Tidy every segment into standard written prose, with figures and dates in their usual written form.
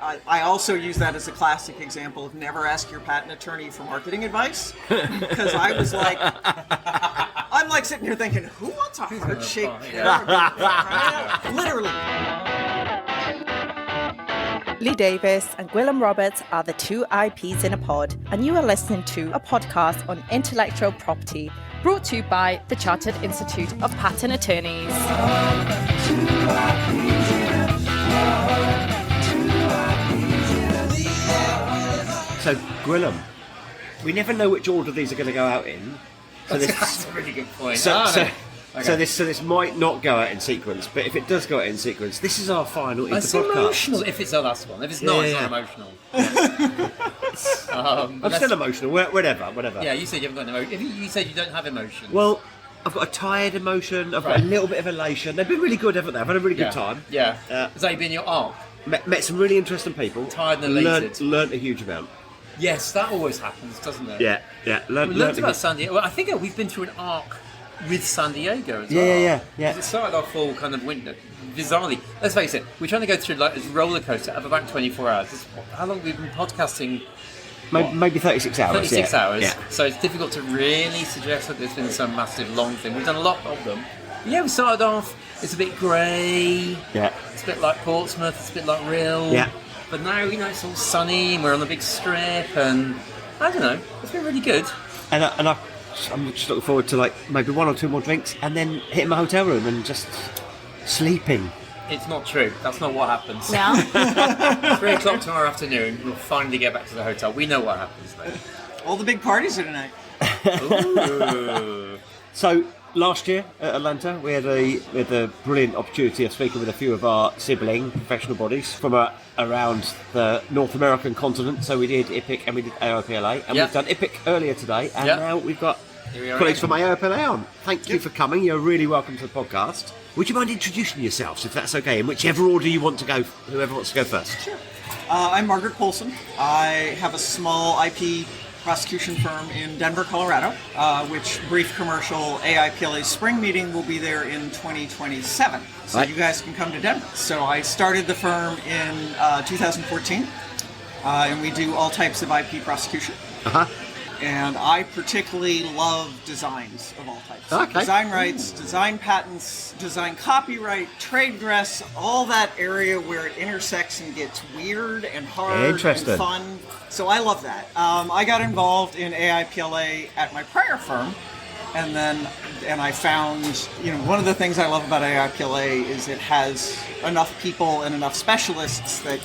I also use that as a classic example of never ask your patent attorney for marketing advice, because I was like, I'm like sitting here thinking, who wants a heart-shaped pear? Literally. Lee Davis and Gwilym Roberts are the two IPs in a pod, and you are listening to a podcast on intellectual property brought to you by the Chartered Institute of Patent Attorneys. So, Gwilym, we never know which order these are going to go out in. So That's a really good point. So this might not go out in sequence, but if it does go out in sequence, this is our final INTA It's podcast. emotional if it's the last one. If it's not, it's not emotional. I'm still emotional, whatever. Yeah, you said you haven't got an emotion. You said you don't have emotions. Well, I've got a tired emotion, I've got a little bit of elation. They've been really good, haven't they? I've had a really good time. Yeah. Has that been your arc? Met some really interesting people. Tired and elated. Learned a huge amount. Yes, that always happens, doesn't it? Yeah. We learned about San Diego. Well, I think we've been through an arc with San Diego as well. Yeah. 'Cause it started off all kind of winter, bizarrely. Let's face it, we're trying to go through like this roller coaster of about 24 hours. How long have we been podcasting? Maybe 36 hours. 36 hours. Yeah. So it's difficult to really suggest that there's been some massive long thing. We've done a lot of them. Yeah, we started off, it's a bit grey. Yeah. It's a bit like Portsmouth, it's a bit like Rill. Yeah. But now, it's all sunny and we're on the big strip and I don't know, it's been really good. And I'm just looking forward to like maybe one or two more drinks and then hitting my hotel room and just sleeping. It's not true. That's not what happens. Yeah. 3 o'clock tomorrow afternoon, we'll finally get back to the hotel. We know what happens then. All the big parties are tonight. Ooh. So last year at Atlanta, we had the brilliant opportunity of speaking with a few of our sibling professional bodies from around the North American continent. So we did IPIC and we did AIPLA, and we've done IPIC earlier today, and now we've got colleagues from AIPLA on. Thank you for coming. You're really welcome to the podcast. Would you mind introducing yourselves, if that's okay, in whichever order you want to go, whoever wants to go first? Sure. I'm Margaret Polson. I have a small IP prosecution firm in Denver, Colorado, which, brief commercial, AIPLA's spring meeting will be there in 2027. So you guys can come to Denver. So I started the firm in 2014, and we do all types of IP prosecution. Uh-huh. And I particularly love designs of all types. Okay. Design rights, design patents, design copyright, trade dress, all that area where it intersects and gets weird and hard and fun. So I love that. I got involved in AIPLA at my prior firm, and I found, one of the things I love about AIPLA is it has enough people and enough specialists that,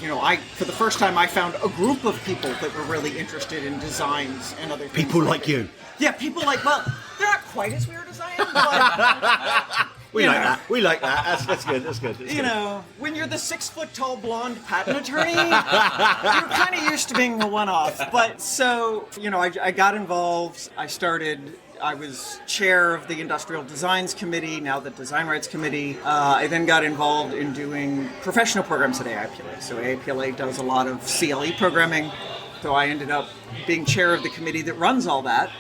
for the first time I found a group of people that were really interested in designs and other things. People like you. Yeah, people like, well, they're not quite as weird as I am, but... We like that. That's good. That's good. When you're the 6-foot-tall blonde patent attorney, you're kind of used to being a one-off. But so, I got involved. I was chair of the Industrial Designs Committee, now the Design Rights Committee. I then got involved in doing professional programs at AIPLA. So AIPLA does a lot of CLE programming. So I ended up being chair of the committee that runs all that.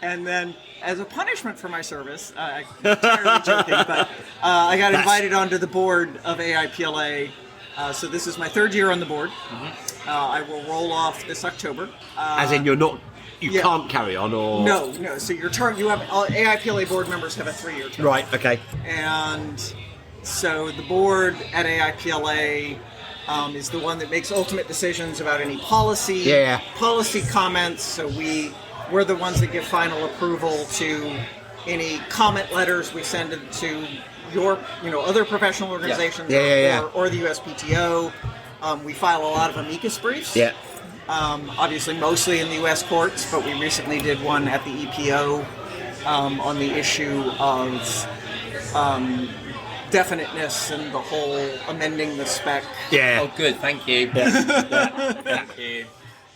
And then, as a punishment for my service, I'm entirely joking, but I got invited onto the board of AIPLA. So this is my third year on the board. Mm-hmm. I will roll off this October. As in, you can't carry on, or no. So your term, you have AIPLA board members have a 3-year term. Right. Okay. And so the board at AIPLA is the one that makes ultimate decisions about any policy comments. So we're the ones that give final approval to any comment letters we send to your, other professional organizations or the USPTO. We file a lot of amicus briefs. Yeah. Obviously, mostly in the U.S. courts, but we recently did one at the EPO on the issue of definiteness and the whole amending the spec. Yeah. Oh, good. Thank you. Thank you.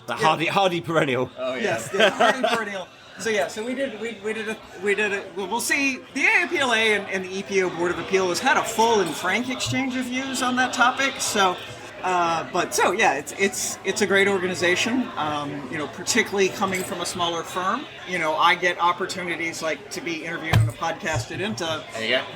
The hardy perennial. Oh, yeah. Yes, the hardy perennial. So we did it. We'll see. The AIPLA and the EPO Board of Appeal has had a full and frank exchange of views on that topic. So, it's a great organization. Particularly coming from a smaller firm. I get opportunities like to be interviewed on a podcast at INTA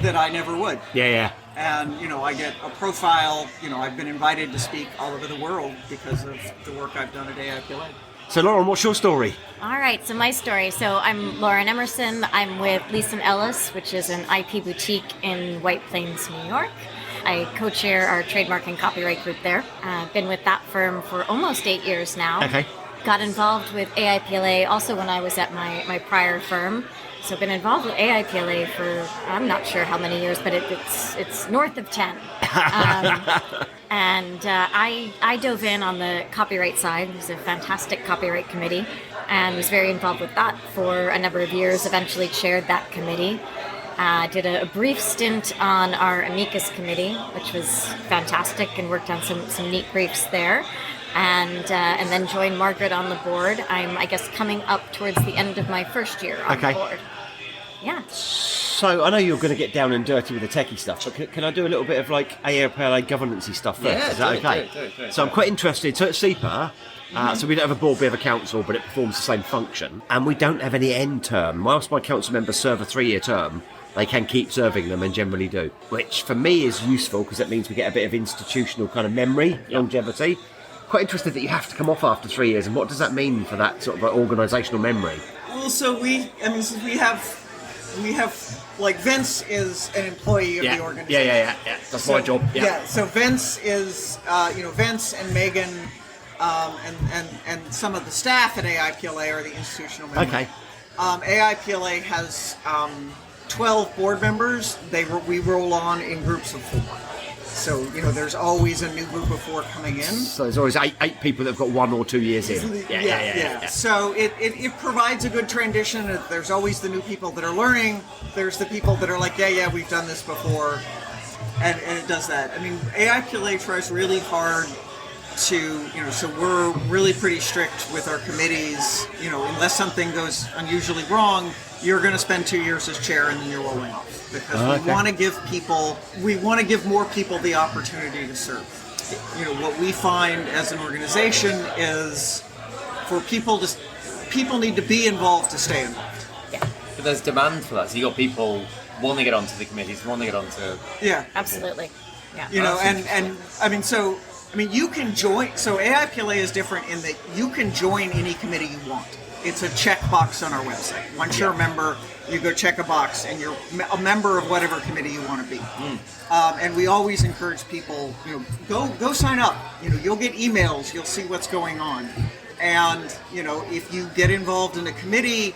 that I never would. Yeah. And, I get a profile. I've been invited to speak all over the world because of the work I've done at AIPLA. So, Lauren, what's your story? All right, so my story. So I'm Lauren Emerson. I'm with Leeson Ellis, which is an IP boutique in White Plains, New York. I co-chair our trademark and copyright group there. I've been with that firm for almost 8 years now. Okay. Got involved with AIPLA also when I was at my prior firm. So been involved with AIPLA for, I'm not sure how many years, but it's north of 10. And I dove in on the copyright side. It was a fantastic copyright committee and was very involved with that for a number of years, eventually chaired that committee. Did a brief stint on our amicus committee, which was fantastic, and worked on some neat briefs there. And then joined Margaret on the board. I'm, I guess, coming up towards the end of my first year on the board. Yeah. So I know you're going to get down and dirty with the techie stuff, but can I do a little bit of like AIPLA governance-y stuff first? Yeah, is that okay? Do it. So I'm quite interested. So at SEPA, so we don't have a board, we have a council, but it performs the same function. And we don't have any end term. Whilst my council members serve a 3-year term, they can keep serving them and generally do. Which for me is useful because it means we get a bit of institutional kind of memory, longevity. Quite interested that you have to come off after 3 years, and what does that mean for that sort of organisational memory? Well, so we have like Vince is an employee of the organization. Yeah. That's my job. Yeah. So Vince is, Vince and Megan, and some of the staff at AIPLA are the institutional members. Okay. AIPLA has 12 board members. We roll on in groups of 4. So, there's always a new group of 4 coming in. So there's always eight people that have got 1 or 2 years in. Yeah. So it provides a good transition. There's always the new people that are learning. There's the people that are like, we've done this before. And it does that. I mean, AIPLA tries really hard to, so we're really pretty strict with our committees. Unless something goes unusually wrong, you're going to spend 2 years as chair and then you're rolling off. Because we want to give more people the opportunity to serve. What we find as an organization is people need to be involved to stay involved. Yeah. But there's demand for that. So you got people want to get onto the committees, want to get onto... Yeah. Absolutely. Yeah. You can join. So AIPLA is different in that you can join any committee you want. It's a checkbox on our website. Once you're a member, you go check a box, and you're a member of whatever committee you want to be. And we always encourage people, go sign up. You'll get emails. You'll see what's going on. And if you get involved in a committee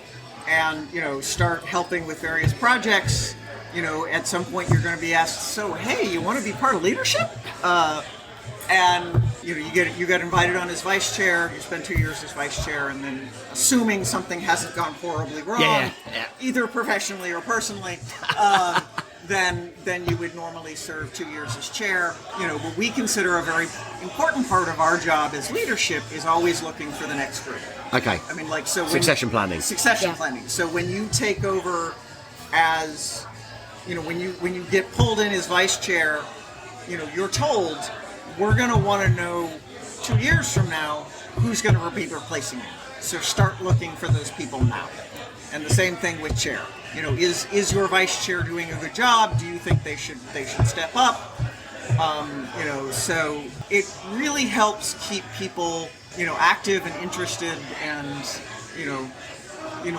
and start helping with various projects, at some point you're going to be asked, so hey, you want to be part of leadership? And you get invited on as vice chair. You spend 2 years as vice chair, and then assuming something hasn't gone horribly wrong, either professionally or personally, then you would normally serve 2 years as chair. What we consider a very important part of our job as leadership is always looking for the next group. Okay. I mean, succession planning. Planning. So when you take over as, when you get pulled in as vice chair, you're told, we're going to want to know 2 years from now who's going to be replacing you. So start looking for those people now. And the same thing with chair. Is your vice chair doing a good job? Do you think they should step up? So it really helps keep people, active and interested, and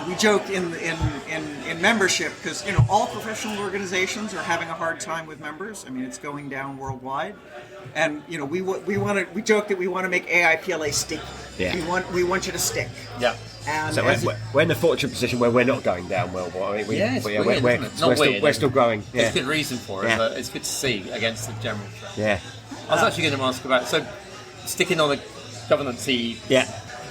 we joke in membership because all professional organizations are having a hard time with members. I mean, it's going down worldwide, and we joke that we want to make AIPLA sticky. Yeah. We want you to stick. Yeah. And so we're in the fortunate position where we're not going down worldwide. We're still growing. Yeah. There's good reason for it, but it's good to see against the general trend. Yeah. I was actually going to ask about sticking on the governance-y. Yeah.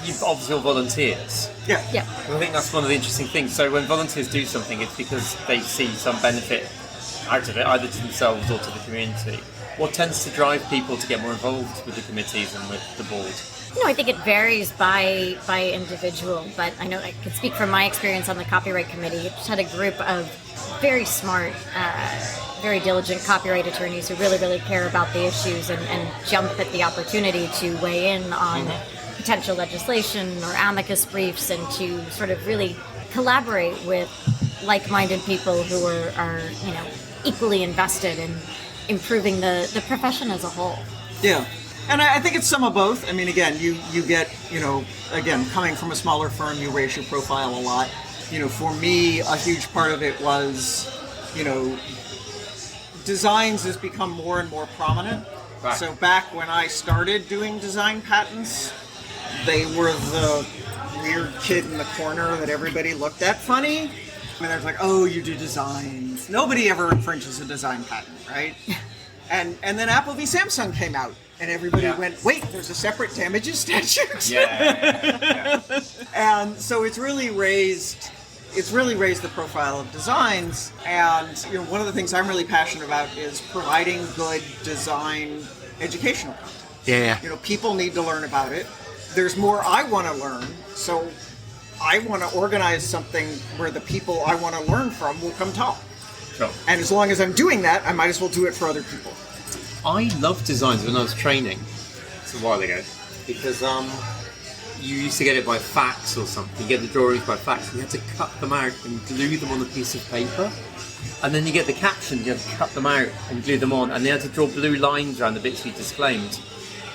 You've obviously all volunteers. Yeah. I think that's one of the interesting things. So when volunteers do something, it's because they see some benefit out of it, either to themselves or to the community. What tends to drive people to get more involved with the committees and with the board? I think it varies by individual, but I know I can speak from my experience on the copyright committee. It just had a group of very smart, very diligent copyright attorneys who really, really care about the issues and jump at the opportunity to weigh in on potential legislation or amicus briefs, and to sort of really collaborate with like-minded people who are equally invested improving the profession as a whole. Yeah. And I think it's some of both. I mean, again, you get, again, coming from a smaller firm, you raise your profile a lot. For me, a huge part of it was, designs has become more and more prominent. Right. So back when I started doing design patents, they were the weird kid in the corner that everybody looked at funny. I mean, there's like, oh, you do designs. Nobody ever infringes a design patent, right? And then Apple v. Samsung came out, and everybody went, wait, there's a separate damages statute? Yeah. And so it's really raised the profile of designs, and one of the things I'm really passionate about is providing good design educational content. Yeah. People need to learn about it. There's more I want to learn, so I want to organize something where the people I want to learn from will come talk. Sure. And as long as I'm doing that, I might as well do it for other people. I loved designs when I was training. It's a while ago. Because you used to get it by fax or something. You get the drawings by fax, and you had to cut them out and glue them on a piece of paper. And then you get the captions, you had to cut them out and glue them on, and you had to draw blue lines around the bits you disclaimed.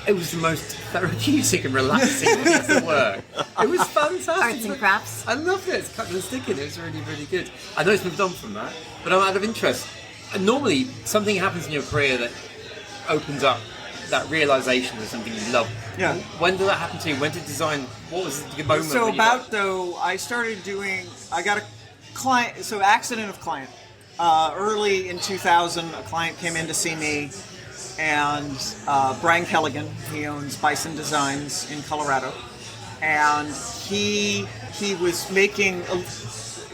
It was the most therapeutic and relaxing piece of work. It was fantastic. Arts and crafts. I loved it. It's cutting and sticking. It was really, really good. I know it's moved on from that, but I'm out of interest. And normally, something happens in your career that opens up that realization of something you love. Yeah. When did that happen to you? When did design? What was the moment? So I started doing. I got a client. So accident of client. Early in 2000, a client came in to see me. And Brian Kelligan, he owns Bison Designs in Colorado, and he was making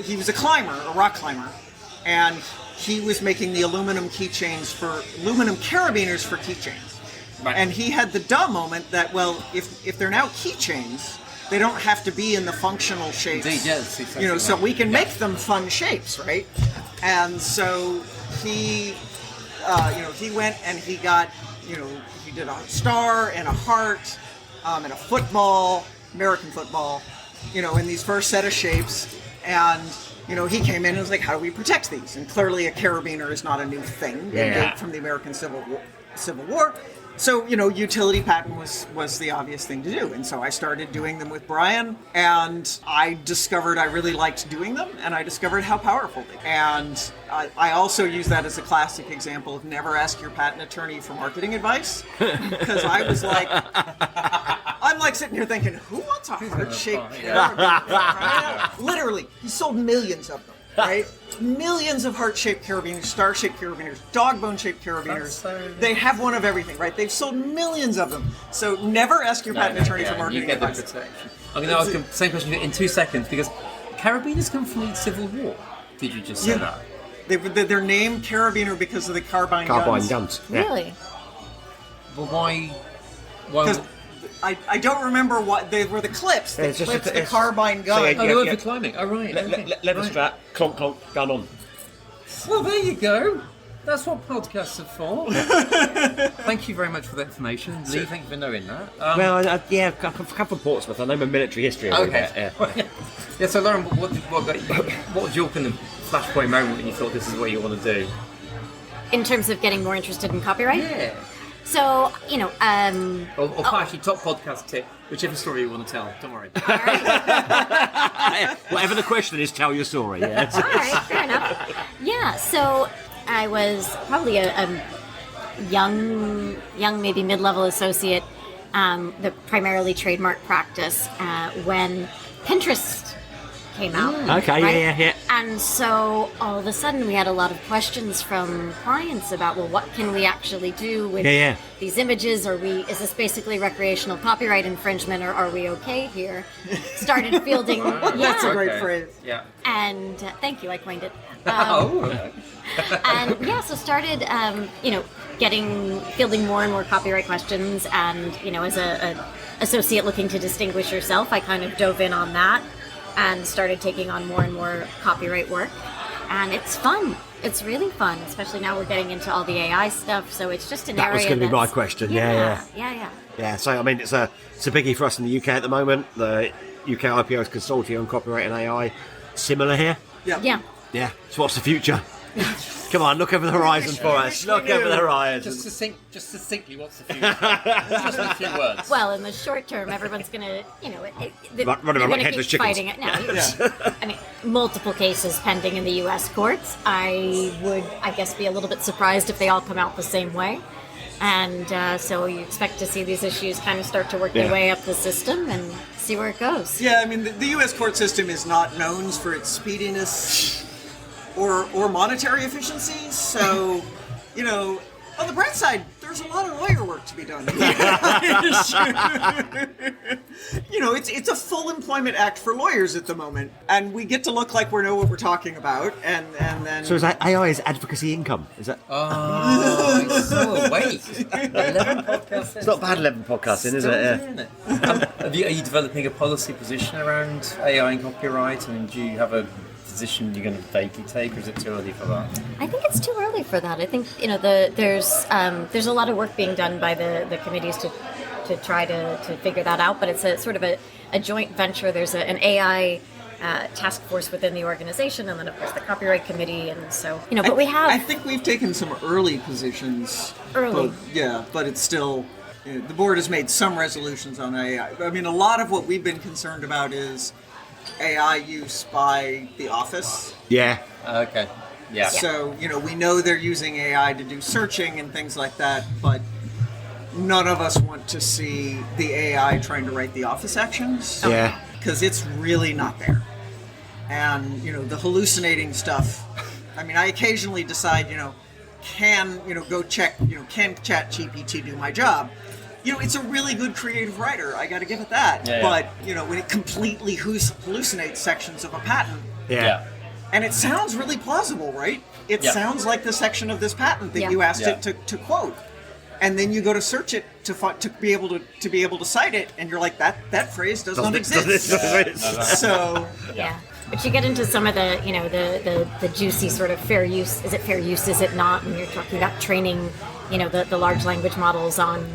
he was a climber, a rock climber, and he was making the aluminum carabiners for keychains. Right. And he had the dumb moment that, well, if they're now keychains, they don't have to be in the functional shapes. Indeed, yes, exactly. So we can make them fun shapes, right? And so he went and he got, he did a star and a heart and a football, American football, in these first set of shapes. And, he came in and was like, how do we protect these? And clearly a carabiner is not a new thing. They date from the American Civil War. So, utility patent was the obvious thing to do. And so I started doing them with Brian, and I discovered I really liked doing them, and I discovered how powerful they were. And I also use that as a classic example of never ask your patent attorney for marketing advice. Because I was like, I'm like sitting here thinking, who wants a heart-shaped carabiner? Literally, he sold millions of them. Right? Millions of heart-shaped carabiners, star-shaped carabiners, dog-bone-shaped carabiners. They have one of everything, right? They've sold millions of them. So never ask your patent attorney for marketing advice. Protection. I'm going to ask the same question in 2 seconds, because carabiners come from the Civil War. Did you just say that? They're named carabiner because of the carbine guns. Yeah. Really? Well, why? Because I don't remember what they were. The clips. The clips, the carbine gun. They were for climbing. Oh, right. Leather strap, clonk, clonk, gun on. Well, there you go. That's what podcasts are for. Thank you very much for the information. Lee, thank you for knowing that. A couple of Portsmouth. I know my military history. Okay. Yeah, so Lauren, what was your kind of flashpoint moment when you thought this is what you want to do? In terms of getting more interested in copyright? Yeah. So, actually, top podcast tip, whichever story you want to tell, don't worry. All right. Whatever the question is, tell your story. Yeah. All right, fair enough. Yeah, so I was probably a young, maybe mid-level associate, the primarily trademark practice, when Pinterest came out. Okay, right? yeah. And so all of a sudden we had a lot of questions from clients about, well, what can we actually do with these images? Is this basically recreational copyright infringement, or are we okay here? Started fielding. That's a great phrase. Yeah. And thank you, I coined it. So started, fielding more and more copyright questions, and as a associate looking to distinguish yourself, I kind of dove in on that and started taking on more and more copyright work. And it's fun. It's really fun, especially now we're getting into all the AI stuff. So it's just an area that was going to be my question. Yeah. So I mean, it's a biggie for us in the UK at the moment. The UK IPO's Consortium on Copyright and AI, similar here. Yeah. Yeah. So what's the future? Come on, look over the horizon for us. Look over the horizon. Just succinctly, what's the future? Just a few words. Well, in the short term, everyone's going to, they're Run going around like to headless keep chickens. fighting it. No, I mean, multiple cases pending in the U.S. courts. I would, I guess, be a little bit surprised if they all come out the same way. And so you expect to see these issues kind of start to work their way up the system and see where it goes. Yeah, I mean, the U.S. court system is not known for its speediness or monetary efficiency. So, on the bright side, there's a lot of lawyer work to be done. It's a full employment act for lawyers at the moment, and we get to look like we know what we're talking about, and then. So is that AI is advocacy income? Is that? Oh, so wait. 11 podcasts. It's not bad 11 podcasting, is it? Yeah. Are you developing a policy position around AI and copyright? I mean, do you have a position you're going to vaguely take, or is it too early for that? I think it's too early for that. I think there's a lot of work being done by the committees to try to figure that out. But it's a sort of a joint venture. There's an AI task force within the organization, and then of course the copyright committee. And so but we have. I think we've taken some early positions. Early. But it's still. The board has made some resolutions on AI. I mean, a lot of what we've been concerned about is AI use by the office. Yeah. Okay. Yeah. So, we know they're using AI to do searching and things like that, but none of us want to see the AI trying to write the office actions. Yeah. Because it's really not there. And, the hallucinating stuff, I mean, I occasionally decide, can ChatGPT do my job? It's a really good creative writer. I got to give it that. Yeah. But, when it completely hallucinates sections of a patent, Yeah. and it sounds really plausible, right? It Yeah. sounds like the section of this patent that Yeah. you asked Yeah. it to quote, and then you go to search it to be able to cite it, and you're like, that phrase does not exist. So Yeah. But you get into some of the, the juicy sort of fair use. Is it fair use? Is it not? When you're talking about training, the large language models on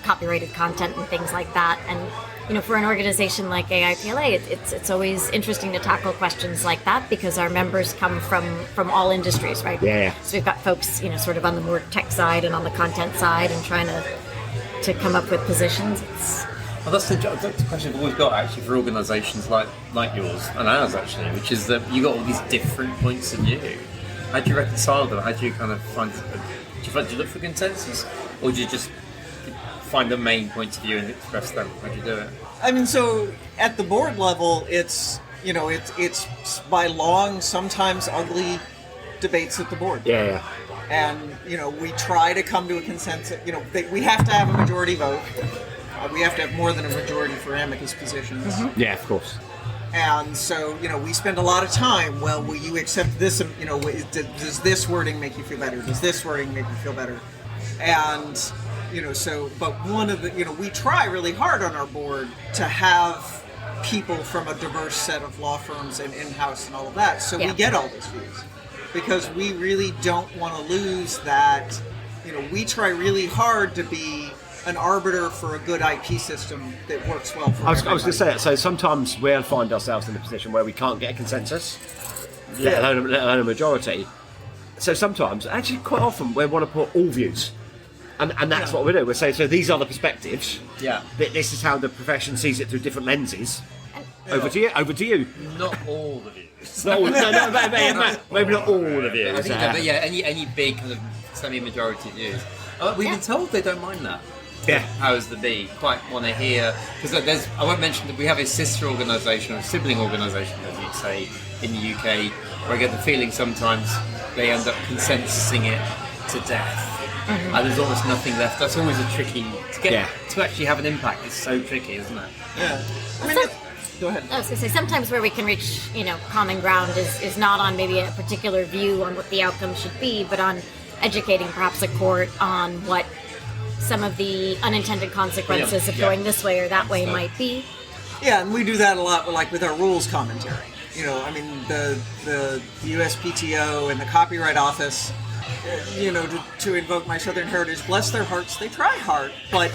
copyrighted content and things like that. And, for an organization like AIPLA, it's always interesting to tackle questions like that because our members come from all industries, right? Yeah. So we've got folks, sort of on the more tech side and on the content side and trying to come up with positions. Well, that's the question we've got actually for organisations like yours and ours actually, which is that you got all these different points of view. How do you reconcile them? How do you kind of find? Do you look for consensus, or do you just find the main points of view and express them? How do you do it? I mean, so at the board level, it's it's by long, sometimes ugly debates at the board. Yeah. And we try to come to a consensus. We have to have a majority vote. We have to have more than a majority for amicus positions. Mm-hmm. Yeah, of course. And so, we spend a lot of time, well, will you accept this, does this wording make you feel better? Does this wording make you feel better? And, but one of the, we try really hard on our board to have people from a diverse set of law firms and in-house and all of that, so we get all those views. Because we really don't want to lose that, we try really hard to be an arbiter for a good IP system that works well for everybody. I was going to say that. So sometimes we'll find ourselves in a position where we can't get a consensus, let alone a majority. So sometimes, actually quite often, we want to put all views. And that's what we do. We say, so these are the perspectives. Yeah. This is how the profession sees it through different lenses. Over to you. Not all the views. No, maybe not all the views. I think any big kind of semi-majority views. We've been told they don't mind that. Yeah. Powers that be quite want to hear, because I won't mention that we have a sister organisation or a sibling organisation, as you'd say, in the UK, where I get the feeling sometimes they end up consensusing it to death. Mm-hmm. And there's almost nothing left. That's always a tricky to actually have an impact. It's so tricky, isn't it? Yeah. I mean, go ahead. I was going to say, sometimes where we can reach, common ground is not on maybe a particular view on what the outcome should be, but on educating perhaps a court on what some of the unintended consequences of going this way or that way might be. Yeah, and we do that a lot with our rules commentary. I mean, the USPTO and the Copyright Office, to invoke my Southern heritage, bless their hearts, they try hard, but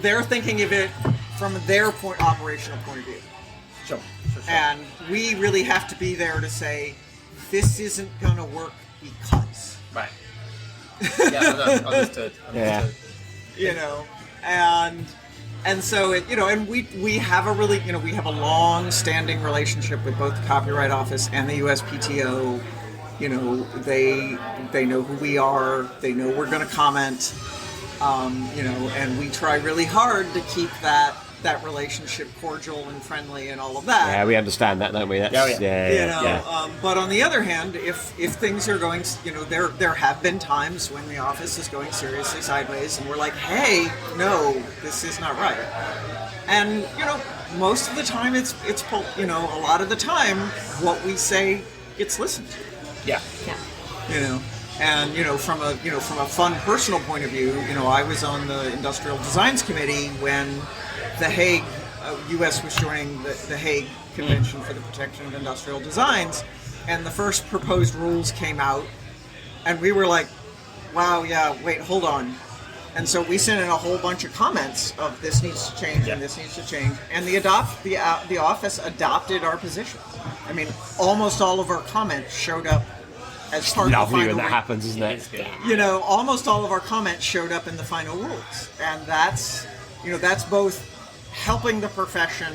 they're thinking of it from their operational point of view. Sure. And we really have to be there to say, this isn't going to work because. Right. Yeah, understood. Yeah. You know, and so it, you know, and we have a really, you know, we have a long-standing relationship with both the Copyright Office and the USPTO. You know, they know who we are. They know we're going to comment. You know, and we try really hard to keep that relationship cordial and friendly and all of that. Yeah, we understand that, don't we? That's, But on the other hand, if things are going, you know, there have been times when the office is going seriously sideways, and we're like, hey, no, this is not right. And you know, most of the time, it's you know, a lot of the time, what we say gets listened to. Yeah. You know. And you know, from a fun personal point of view, you know, I was on the Industrial Designs Committee when the Hague, U.S. was joining the Hague Convention for the Protection of Industrial Designs, and the first proposed rules came out, and we were like, wow, yeah, wait, hold on. And so we sent in a whole bunch of comments of this needs to change and this needs to change, and the office adopted our position. I mean, almost all of our comments showed up as part of the lovely final when that rule. happens, isn't it? You know, almost all of our comments showed up in the final rules, and that's, you know, that's both helping the profession,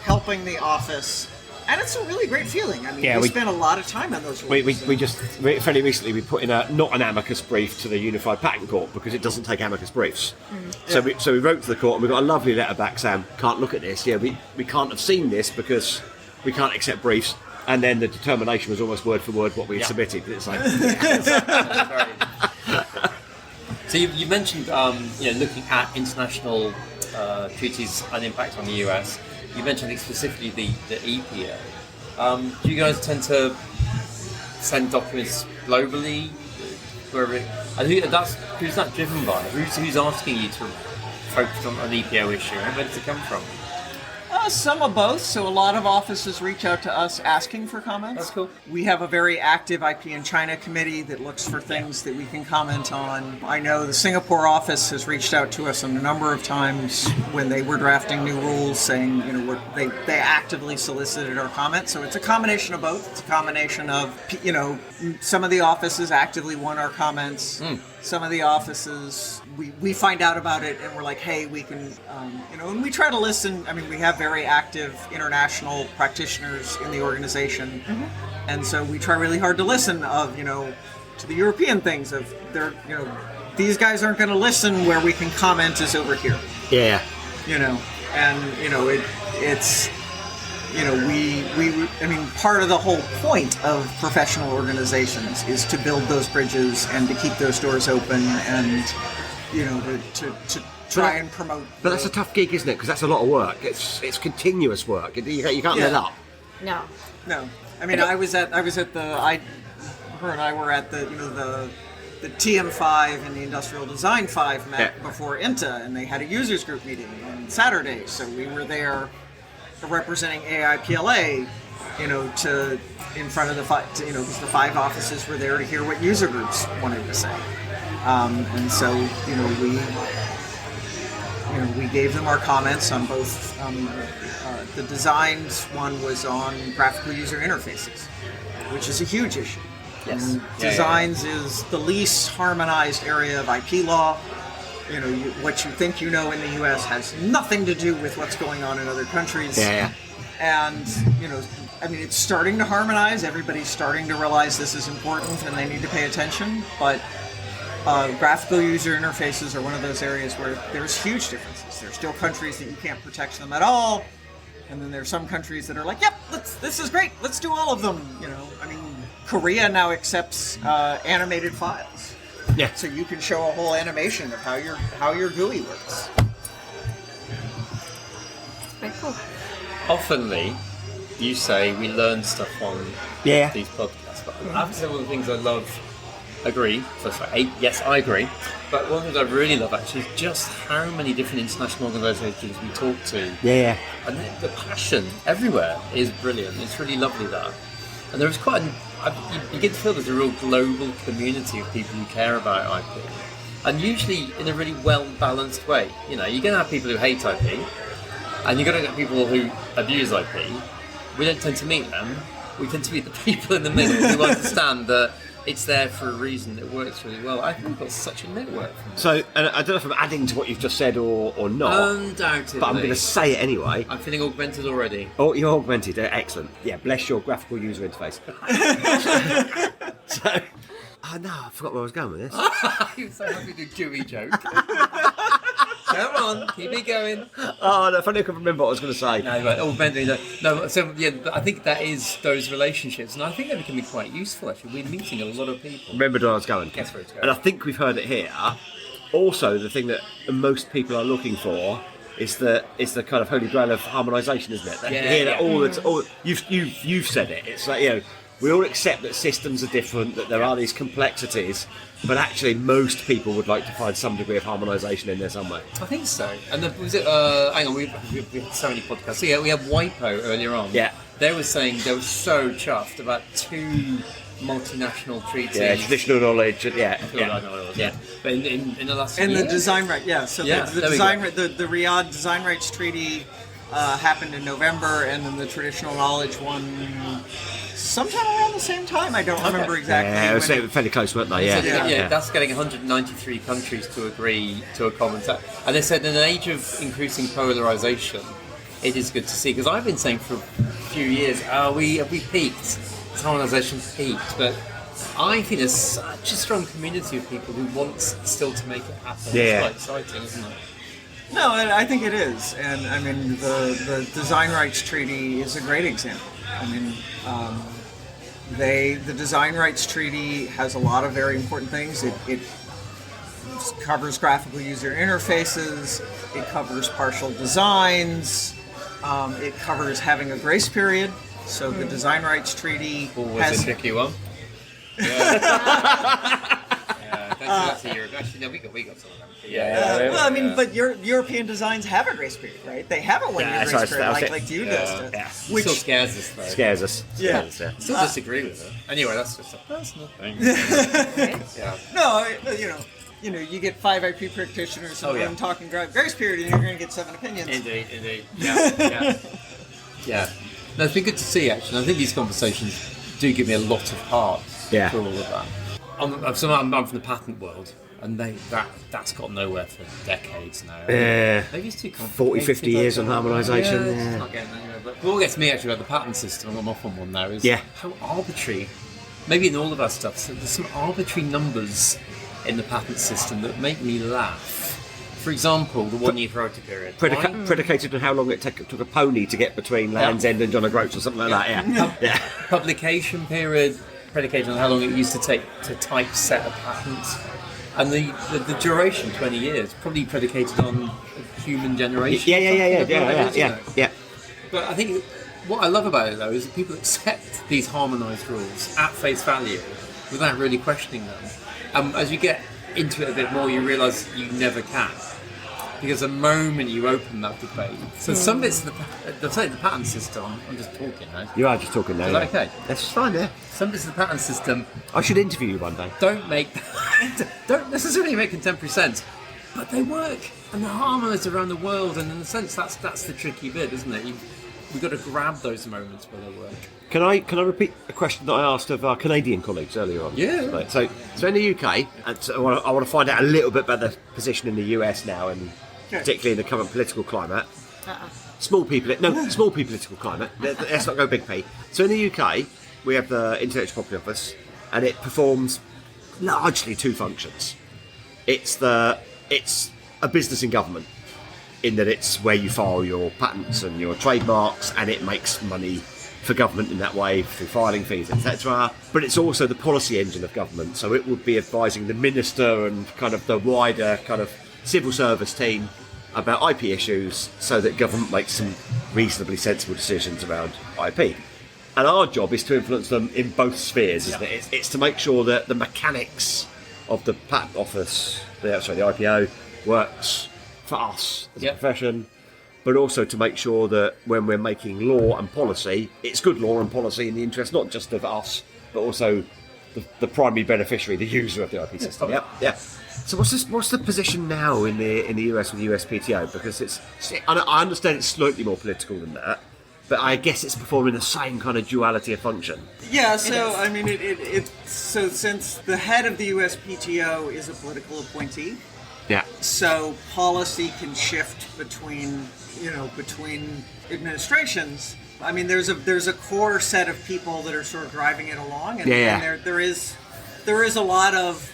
helping the office, and it's a really great feeling. I mean, we spent a lot of time on those rules. We just fairly recently we put in not an amicus brief to the Unified Patent Court because it doesn't take amicus briefs. So we wrote to the court and we got a lovely letter back saying, can't look at this. Yeah, we can't have seen this because we can't accept briefs. And then the determination was almost word for word what we had submitted. It's like, So you mentioned, you know, looking at international treaties and impact on the US. You mentioned, I think, specifically the EPA. Do you guys tend to send documents globally? Who's that driven by? Who's asking you to focus on an EPO issue? And where does it come from? Some of both. So a lot of offices reach out to us asking for comments. That's cool. We have a very active IP in China committee that looks for things that we can comment on. I know the Singapore office has reached out to us a number of times when they were drafting new rules, saying, you know, they actively solicited our comments. So it's a combination of both. It's a combination of, you know, some of the offices actively want our comments. Some of the offices, we find out about it and we're like, hey, we can, you know, and we try to listen. I mean, we have very active international practitioners in the organization. And so we try really hard to listen of, you know, to the European things of they're, you know, these guys aren't going to listen where we can comment is over here. yeah. You know, and, you know, it's, you know, I mean, part of the whole point of professional organizations is to build those bridges and to keep those doors open and, you know, to try and promote. But that's a tough gig, isn't it? Because that's a lot of work. It's continuous work. You can't let up. No. I mean, her and I were at the, you know, the TM5 and the Industrial Design 5 met before INTA, and they had a users group meeting on Saturday. So we were there representing AIPLA, you know, in front of the five, you know, because the 5 offices were there to hear what user groups wanted to say, and so, you know, we gave them our comments on both. The designs one was on graphical user interfaces, which is a huge issue. Yes. Designs is the least harmonized area of IP law. You know, what you think you know in the U.S. has nothing to do with what's going on in other countries. And, you know, I mean, it's starting to harmonize. Everybody's starting to realize this is important and they need to pay attention. But graphical user interfaces are one of those areas where there's huge differences. There's still countries that you can't protect them at all. And then there's some countries that are like, yep, this is great. Let's do all of them. You know, I mean, Korea now accepts animated files. Yeah. So you can show a whole animation of how your GUI works. Very cool. Oftenly, you say we learn stuff on these podcasts, but I have to say one of the things I love, agree, yes, I agree, but one of the things I really love actually is just how many different international organisations we talk to. Yeah. And the passion everywhere is brilliant. It's really lovely that. And there is quite you get to feel there's a real global community of people who care about IP. And usually in a really well-balanced way. You know, you're going to have people who hate IP, and you're going to get people who abuse IP. We don't tend to meet them, we tend to be the people in the middle who understand that it's there for a reason. It works really well. I think we've got such a network. So, and I don't know if I'm adding to what you've just said or not. Undoubtedly. But I'm going to say it anyway. I'm feeling augmented already. Oh, you're augmented. Excellent. Yeah, bless your graphical user interface. So, oh no, I forgot where I was going with this. You're so happy to do a gooey joke. Come on, keep it going. Oh, no, if I can remember what I was going to say. No, right, augmented. No, so yeah, I think that is those relationships, and I think they can be quite useful. Actually, we're meeting a lot of people. Remembered where I was going. Guess where it's going. And I think we've heard it here. Also, the thing that most people are looking for is the kind of holy grail of harmonisation, isn't it? Yeah, hear that all you've said it. It's like, you know, we all accept that systems are different, that there are these complexities, but actually most people would like to find some degree of harmonisation in there somewhere. I think so. And was it? Hang on, we had so many podcasts. So yeah, we had WIPO earlier on. Yeah. They were saying they were so chuffed about 2 multinational treaties. Yeah, traditional knowledge. Yeah. But in the last And year? the design right, yeah. So Yeah, the there we design go. the Riyadh Design Rights Treaty happened in November, and then the traditional knowledge one sometime around the same time. I don't remember exactly. Yeah, it was when fairly close, weren't they? So, Yeah. that's getting 193 countries to agree to a common set. And they said in an age of increasing polarisation, it is good to see. Because I've been saying for a few years, have we peaked? Has harmonisation peaked? But I think there's such a strong community of people who want still to make it happen. Yeah. It's quite exciting, isn't it? No, I think it is, and I mean the Design Rights Treaty is a great example. I mean, the Design Rights Treaty has a lot of very important things. It covers graphical user interfaces. It covers partial designs. It covers having a grace period. So the Design Rights Treaty Always has a tricky one. That's a year ago. Actually, no, we got some of them. well, I mean, but European designs have a grace period, right? They have a one-year grace period, like you does. Yeah. Which still scares us, though. Scares us. Yeah. Still disagree with it. Anyway, that's just a personal thing. Yeah. no, you know, you get 5 IP practitioners and one talking grace period, and you're going to get 7 opinions. Indeed. Yeah. No, it's been good to see, actually. I think these conversations do give me a lot of heart for all of that. I'm from the patent world, and that's got nowhere for decades now. Yeah. Maybe it's too 40, 50 years on harmonisation. It's not getting anywhere. But what gets me actually about the patent system, I'm off on one now, is how arbitrary, maybe in all of our stuff, so there's some arbitrary numbers in the patent system that make me laugh. For example, the 1-year priority period. Predicated on how long it took a pony to get between Land's End and John O'Groats or something like that, yeah. Publication period, predicated on how long it used to take to typeset a patent. And the duration, 20 years, probably predicated on human generation. Yeah. But I think what I love about it, though, is that people accept these harmonised rules at face value without really questioning them. As you get into it a bit more, you realise you never can. Because the moment you open that debate, so some bits of the patent system, I'm just talking now. You are just talking now. Is that okay? That's fine, yeah. Some bits of the patent system I should interview you one day. don't necessarily make contemporary sense, but they work and they're harmonised around the world, and in a sense that's the tricky bit, isn't it? We've got to grab those moments where they work. Can I repeat a question that I asked of our Canadian colleagues earlier on? Yeah. Right, so in the UK, and so I want to find out a little bit about the position in the US now, and particularly in the current political climate. Small P political climate. Let's not go big P. So in the UK, we have the Intellectual Property Office, and it performs largely 2 functions. It's a business in government, in that it's where you file your patents and your trademarks, and it makes money for government in that way through filing fees, etc. But it's also the policy engine of government, so it would be advising the minister and kind of the wider kind of civil service team about IP issues, so that government makes some reasonably sensible decisions around IP. And our job is to influence them in both spheres, isn't it? It's to make sure that the mechanics of the patent office, the IPO, works for us as a profession, but also to make sure that when we're making law and policy, it's good law and policy in the interest not just of us, but also the primary beneficiary, the user of the IP system. So what's the position now in the US with the USPTO? Because I understand it's slightly more political than that, but I guess it's performing the same kind of duality of function. Yeah, so I mean, so since the head of the USPTO is a political appointee, Yeah. so policy can shift between administrations. I mean, there's a core set of people that are sort of driving it along, and, and there is a lot of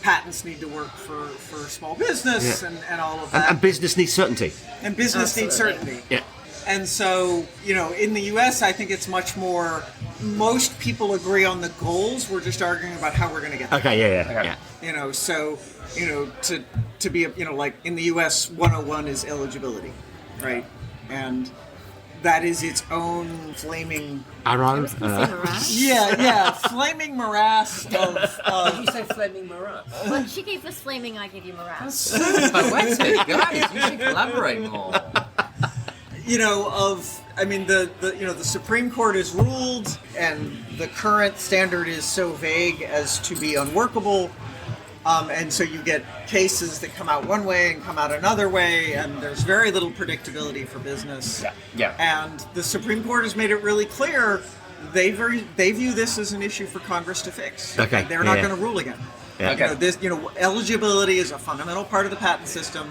patents need to work for small business and all of that. And business needs certainty. And business needs certainty. Yeah. And so, in the US, I think it's much more, most people agree on the goals. We're just arguing about how we're going to get there. Okay, yeah. To be, like in the US, 101 is eligibility, right? And that is its own flaming... Arrow? Flaming morass of... Did you say flaming morass? Well, she gave us flaming, I give you morass. Poetic, guys. You should collaborate more. The Supreme Court has ruled, and the current standard is so vague as to be unworkable. And so you get cases that come out one way and come out another way, and there's very little predictability for business. Yeah. And the Supreme Court has made it really clear they view this as an issue for Congress to fix. Okay. They're not going to rule again. Yeah. Okay. Eligibility is a fundamental part of the patent system.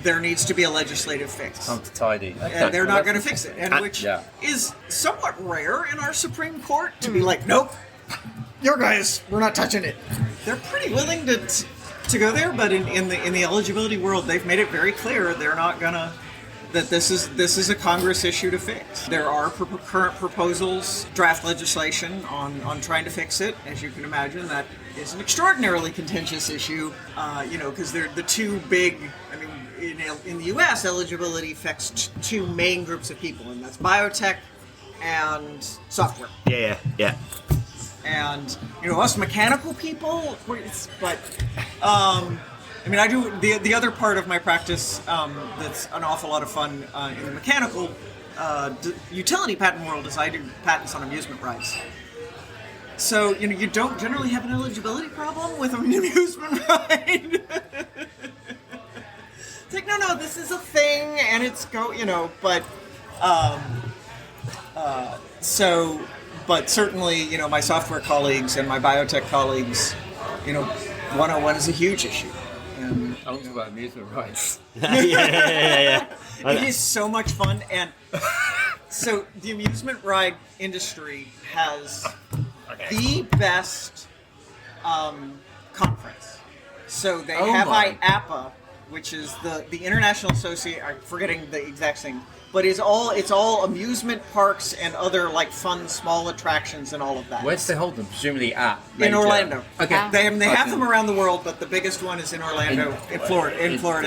There needs to be a legislative fix. Time to tidy. And they're not going to fix it, which is somewhat rare in our Supreme Court to be like, nope, your guys, we're not touching it. They're pretty willing to go there, but in the eligibility world, they've made it very clear they're not gonna. That this is a Congress issue to fix. There are current proposals, draft legislation on trying to fix it. As you can imagine, that is an extraordinarily contentious issue. Because they're the two big. I mean, in the U.S., eligibility affects two main groups of people, and that's biotech and software. Yeah. And us mechanical people, but I do the other part of my practice that's an awful lot of fun in the mechanical utility patent world is I do patents on amusement rides. So you don't generally have an eligibility problem with an amusement ride. It's like no, this is a thing, and it's But certainly, my software colleagues and my biotech colleagues, 101 is a huge issue. And I want to talk about amusement rides. Yeah. It is so much fun. And so the amusement ride industry has the best conference. So they have IAPLA, which is the International Association, I'm forgetting the exact thing, but it's all amusement parks and other like fun small attractions and all of that. Where do they hold them? Presumably at in Orlando. Okay. They have them around the world, but the biggest one is in Orlando, in Florida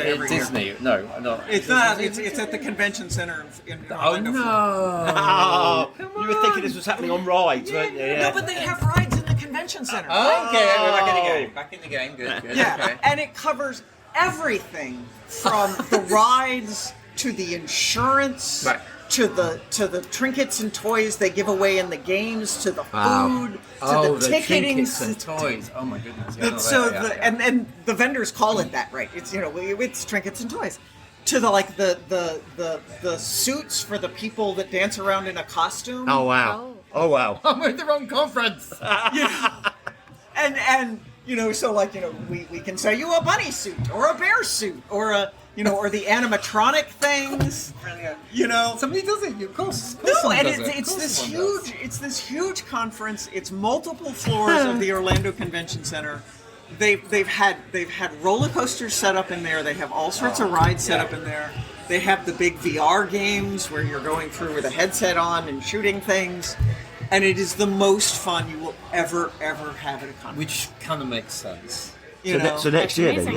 every year. Disney? No, not. It's not. It's at the convention center in Orlando. Oh no! You were thinking this was happening on rides, weren't you? Yeah. No, but they have rides in the convention center. Oh, okay, we're back in the game. Back in the game. Good. Yeah, Okay. and it covers everything from the rides to the insurance, Right. to the trinkets and toys they give away in the games, to the food, to the ticketing, trinkets and toys. Oh my goodness! And the vendors call it that, right? It's it's trinkets and toys. To the suits for the people that dance around in a costume. Oh wow! I'm at the wrong conference. And we can sell you a bunny suit or a bear suit or or the animatronic things. Somebody does it. Of course. No, and it's this huge conference. It's multiple floors of the Orlando Convention Center. They've had roller coasters set up in there. They have all sorts of rides set up in there. They have the big VR games where you're going through with a headset on and shooting things. And it is the most fun you will ever have at a conference. Which kind of makes sense. So next year then,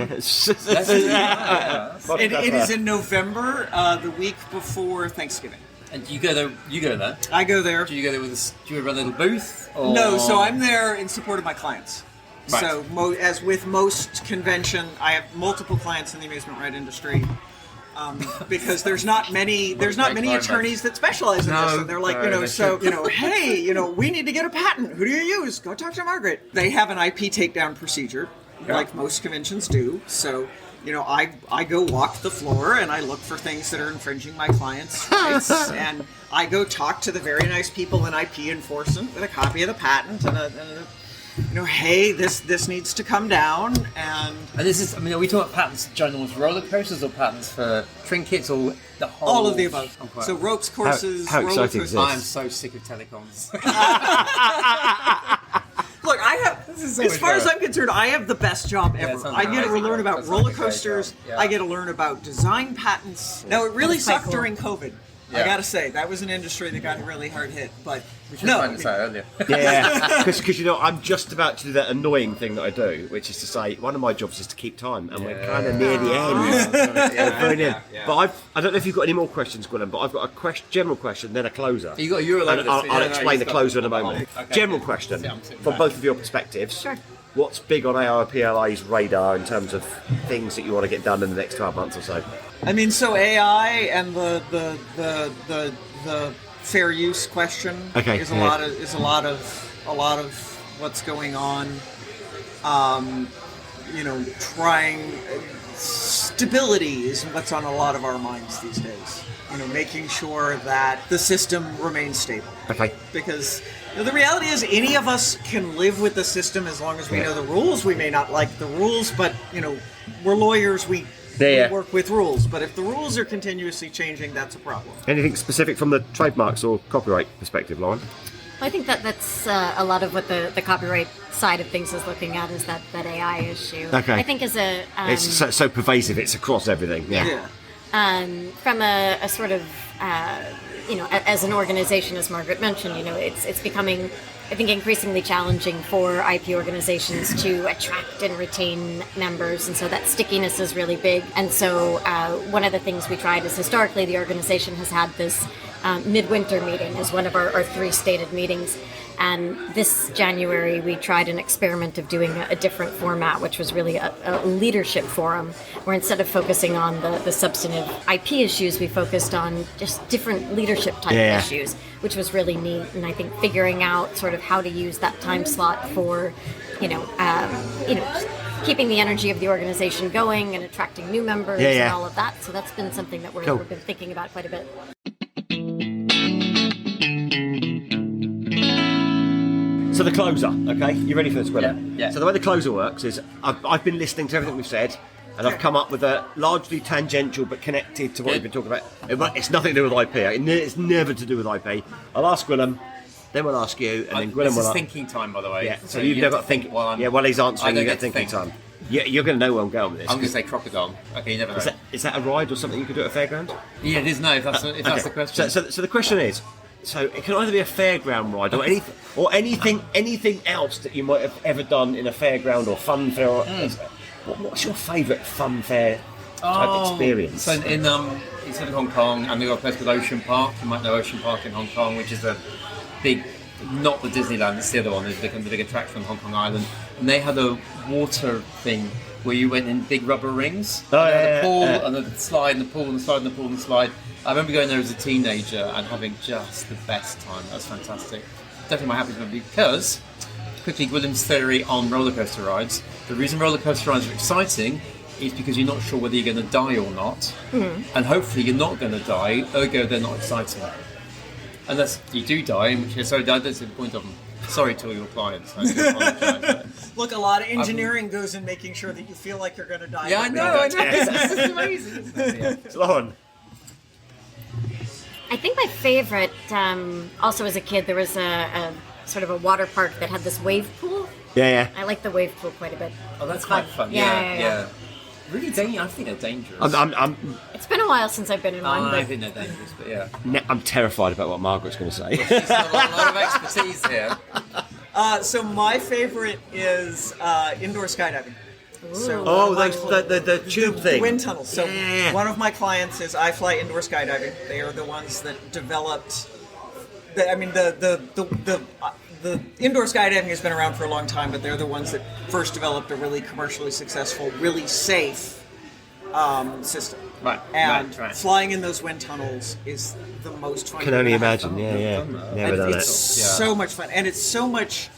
It is in November, the week before Thanksgiving. And you go there? I go there. Do you go there do you run a little booth? Or? No, so I'm there in support of my clients. Right. So as with most convention, I have multiple clients in the amusement ride industry. Because there's not many attorneys that specialize in this. So they're like, hey, we need to get a patent. Who do you use? Go talk to Margaret. They have an IP takedown procedure, like most conventions do. So, I go walk the floor and I look for things that are infringing my clients' rights, and I go talk to the very nice people in IP enforcement with a copy of the patent and hey, this needs to come down. And this is, are we talking about patents ginormous roller coasters or patents for trinkets or the whole? All of the above. So ropes courses, how roller exciting coasters. is this? I'm so sick of telecoms. Look, I have, as far as I'm concerned, I have the best job ever. sounds I get to amazing. learn about That sounds roller like a great coasters. job. Yeah. I get to learn about design patents. Now, it really That's quite sucked cool. during COVID. I Yeah. gotta say, that was an industry that got really hard hit. But We should no, find this out earlier. Yeah, because I'm just about to do that annoying thing that I do, which is to say one of my jobs is to keep time, and we're kind of near the end. Very near. But I don't know if you've got any more questions, Gwyneth, but I've got a general question, then a closer. You got a Euro And I'll explain the closer in a moment. Okay. General question Yeah, I'm sitting from back. both of your perspectives. Sure. What's big on AIPLA's radar in terms of things that you want to get done in the next 12 months or so? I mean, so AI and the fair use question Okay, is yeah. a lot of what's going on. Trying stability is what's on a lot of our minds these days. Making sure that the system remains stable. Okay. Because the reality is, any of us can live with the system as long as we know the rules. We may not like the rules, but we're lawyers. We work with rules. But if the rules are continuously changing, that's a problem. Anything specific from the trademarks or copyright perspective, Lauren? I think that's a lot of what the copyright side of things is looking at, is that AI issue. Okay. I think as a It's so pervasive, it's across everything. Yeah. from a sort of as an organization, as Margaret mentioned, it's becoming, I think, increasingly challenging for IP organizations to attract and retain members, and so that stickiness is really big. And so one of the things we tried is, historically, the organization has had this midwinter meeting as one of our 3 stated meetings. And this January, we tried an experiment of doing a different format, which was really a leadership forum, where instead of focusing on the substantive IP issues, we focused on just different leadership type issues, which was really neat. And I think figuring out sort of how to use that time slot for, keeping the energy of the organization going and attracting new members and all of that. So that's been something that we've been thinking about quite a bit. So the closer, okay? You ready for this, Gwyneth? Yeah. So the way the closer works is I've been listening to everything we've said, and I've come up with a largely tangential but connected to what we've been talking about. It's nothing to do with IP. It's never to do with IP. I'll ask Gwyneth, then we'll ask you, and then Gwyneth This will is ask. thinking time, by the way. Yeah, so you've never got to think. While he's answering, you get thinking time. Yeah, you're going to know where I'm going with this. I'm going to say crocodile. Okay, you never know. Is that a ride or something you could do at a fairground? Yeah, it is. No, if that's the question. So the question is, so it can either be a fairground ride or anything else that you might have ever done in a fairground or fun fair. What's your favourite fun fair type experience? So in Hong Kong, and we've got a place called Ocean Park. You might know Ocean Park in Hong Kong, which is a big, not the Disneyland, it's the other one. It's become the big attraction on Hong Kong Island. And they had a water thing where you went in big rubber rings. The pool and the slide and the pool and the slide and the pool and the slide. I remember going there as a teenager and having just the best time. That was fantastic. Definitely my happiest memory, because, quickly, William's theory on roller coaster rides. The reason roller coaster rides are exciting is because you're not sure whether you're going to die or not. And hopefully you're not going to die, ergo they're not exciting. Unless you do die, in which case, sorry, that's the point of them. Sorry to all your clients. I do apologise. Look, a lot of engineering goes in making sure that you feel like you're going to die. Yeah, I know. This is amazing. Yeah. Lauren. I think my favorite, also as a kid, there was a sort of a water park that had this wave pool. Yeah. I like the wave pool quite a bit. Oh, that's quite fun. Yeah. Really dangerous. I think they're dangerous. It's been a while since I've been in one. I But think they're dangerous, but yeah. I'm terrified about what Margaret's going to say. She's got a lot of expertise here. So my favorite is indoor skydiving. So the tube thing. The wind tunnels. So Yeah. one of my clients is I Fly Indoor Skydiving. They are the ones that developed. The indoor skydiving has been around for a long time, but they're the ones that first developed a really commercially successful, really safe system. Right. And right. flying in those wind tunnels is the most fun. Can you're only gonna have imagine. fun. Yeah. Never done It's it. so much fun, and it's so much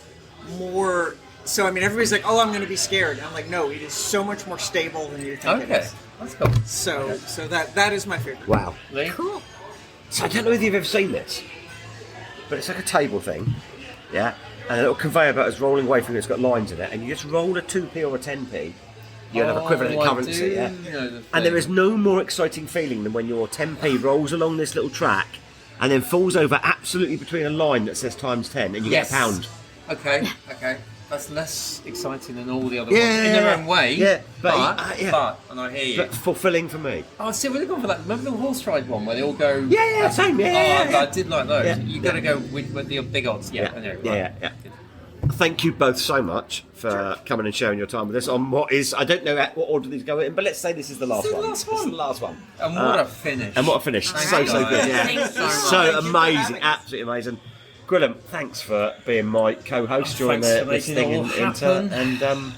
more So I mean, everybody's like, "Oh, I'm going to be scared." And I'm like, "No, it is so much more stable than you think it Okay, is." that's cool. So that is my favorite. Wow. Lee? Cool. So I don't know if you've ever seen this, but it's like a table thing, yeah? And a little conveyor belt is rolling away from you, it's got lines in it, and you just roll a 2p or a 10p, you have equivalent I currency, do yeah? know the And there thing. is no more exciting feeling than when your 10p rolls along this little track and then falls over absolutely between a line that says times 10 and you Yes. get a pound. Okay. That's less exciting than all the other Yeah, ones in their own way. yeah, but, yeah. and I hear you. But fulfilling for me. Oh, see, we're going for that. Remember the horse ride one where they all go? Yeah, same, yeah. I did like those. Yeah. You got to go with the big odds. Yeah, I know. Right. Yeah. Thank you both so much for coming and sharing your time with us on what is, I don't know what order these go in, but let's say this is the last one. This is the last one. This is the last one. And what a finish! And what a finish. So good. Yeah. Thanks so much. So Thank you for amazing. having us. Absolutely amazing. Gwilym, thanks for being my co-host during Thanks for this making thing it in all INTA, happen. and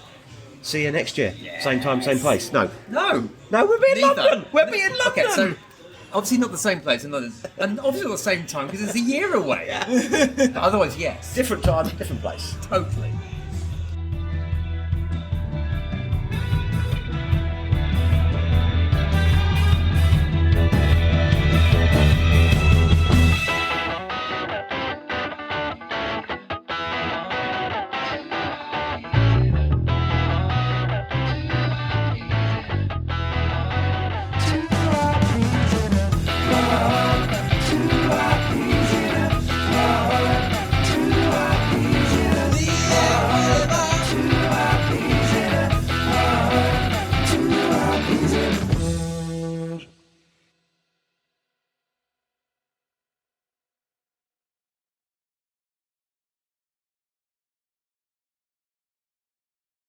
see you next year. Same time, same place. No, No, we'll be in neither. London. We'll be in London. Okay, so obviously not the same place in London, and obviously not the same time because it's a year away. But otherwise, yes, Different time, different place. totally.